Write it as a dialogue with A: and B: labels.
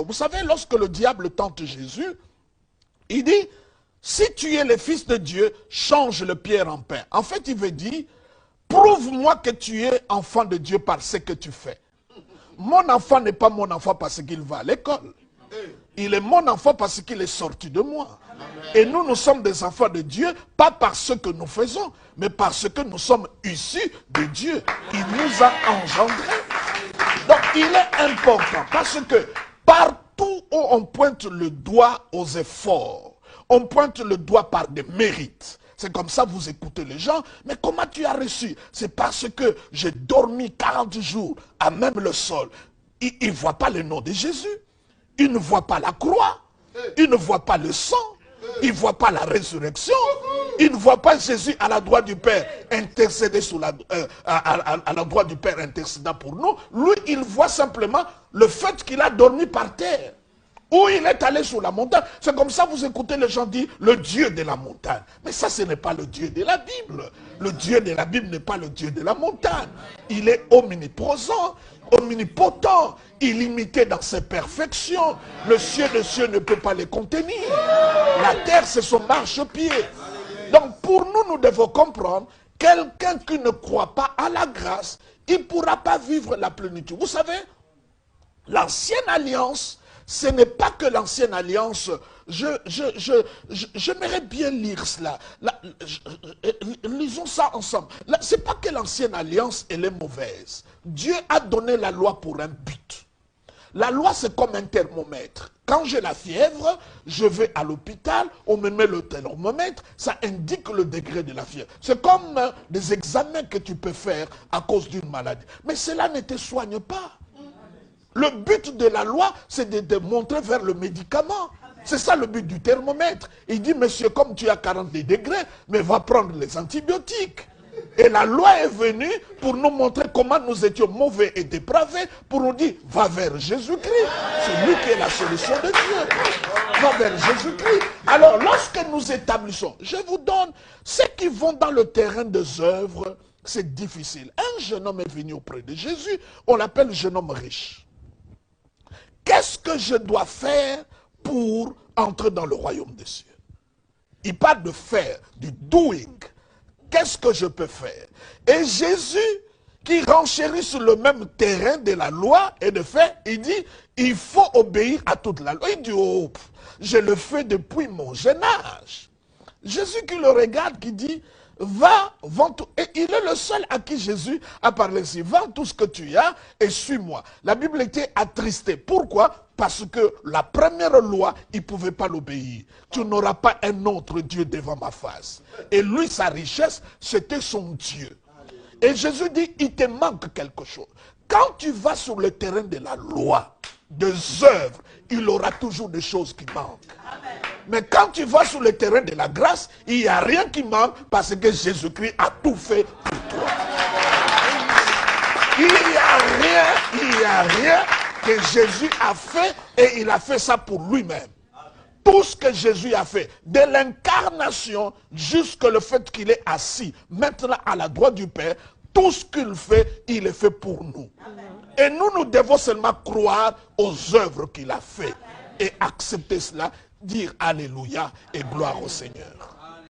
A: Vous savez, lorsque le diable tente Jésus, il dit, si tu es le Fils de Dieu, change le pierre en pain. En fait, il veut dire, prouve-moi que tu es enfant de Dieu par ce que tu fais. Mon enfant n'est pas mon enfant parce qu'il va à l'école. Il est mon enfant parce qu'il est sorti de moi. Et nous sommes des enfants de Dieu, pas par ce que nous faisons, mais parce que nous sommes issus de Dieu. Il nous a engendrés. Donc, il est important parce que partout où on pointe le doigt aux efforts, on pointe le doigt par des mérites. C'est comme ça, vous écoutez les gens. Mais comment tu as reçu? C'est parce que j'ai dormi 40 jours à même le sol. Ils ne voient pas le nom de Jésus. Ils ne voient pas la croix. Ils ne voient pas le sang. Ils ne voient pas la résurrection. Ils ne voient pas Jésus à la droite du Père intercéder à la droite du Père intercédant pour nous. Lui, il voit simplement le fait qu'il a dormi par terre. Ou il est allé sur la montagne. C'est comme ça, vous écoutez les gens dire le Dieu de la montagne. Mais ça, ce n'est pas le Dieu de la Bible. Le Dieu de la Bible n'est pas le Dieu de la montagne. Il est omniprésent, omnipotent, illimité dans ses perfections. Le ciel des cieux ne peut pas les contenir. La terre, c'est son marchepied. Donc, pour nous, nous devons comprendre, quelqu'un qui ne croit pas à la grâce, il ne pourra pas vivre la plénitude. Vous savez, l'ancienne alliance, ce n'est pas que l'ancienne alliance, j'aimerais bien lire cela. Lisons ça ensemble. Ce n'est pas que l'ancienne alliance, elle est mauvaise. Dieu a donné la loi pour un but. La loi, c'est comme un thermomètre. Quand j'ai la fièvre, je vais à l'hôpital, on me met le thermomètre, ça indique le degré de la fièvre. C'est comme des examens que tu peux faire à cause d'une maladie. Mais cela ne te soigne pas. Le but de la loi, c'est de te montrer vers le médicament. C'est ça le but du thermomètre. Il dit, monsieur, comme tu as 40 degrés, mais va prendre les antibiotiques. Et la loi est venue pour nous montrer comment nous étions mauvais et dépravés, pour nous dire, va vers Jésus-Christ. C'est lui qui est la solution de Dieu. Va vers Jésus-Christ. Alors, lorsque nous établissons, je vous donne, ceux qui vont dans le terrain des œuvres, c'est difficile. Un jeune homme est venu auprès de Jésus, on l'appelle jeune homme riche. Qu'est-ce que je dois faire pour entrer dans le royaume des cieux? Il parle de faire, du doing. Qu'est-ce que je peux faire? Et Jésus, qui renchérit sur le même terrain de la loi et de fait, il dit, il faut obéir à toute la loi. Il dit, oh, je le fais depuis mon jeune âge. Jésus qui le regarde, qui dit, va, vends tout. Et il est le seul à qui Jésus a parlé ici. Vends tout ce que tu as et suis-moi. La Bible était attristée. Pourquoi? Parce que la première loi, il ne pouvait pas l'obéir. Tu n'auras pas un autre Dieu devant ma face. Et lui, sa richesse, c'était son Dieu. Et Jésus dit, il te manque quelque chose. Quand tu vas sur le terrain de la loi, des œuvres, il aura toujours des choses qui manquent. Mais quand tu vas sur le terrain de la grâce, il n'y a rien qui manque parce que Jésus-Christ a tout fait pour toi. Il n'y a rien que Jésus a fait et il a fait ça pour lui-même. Tout ce que Jésus a fait, de l'incarnation jusqu'à le fait qu'il est assis maintenant à la droite du Père, tout ce qu'il fait, il est fait pour nous. Et nous devons seulement croire aux œuvres qu'il a fait et accepter cela, dire Alléluia et gloire au Seigneur.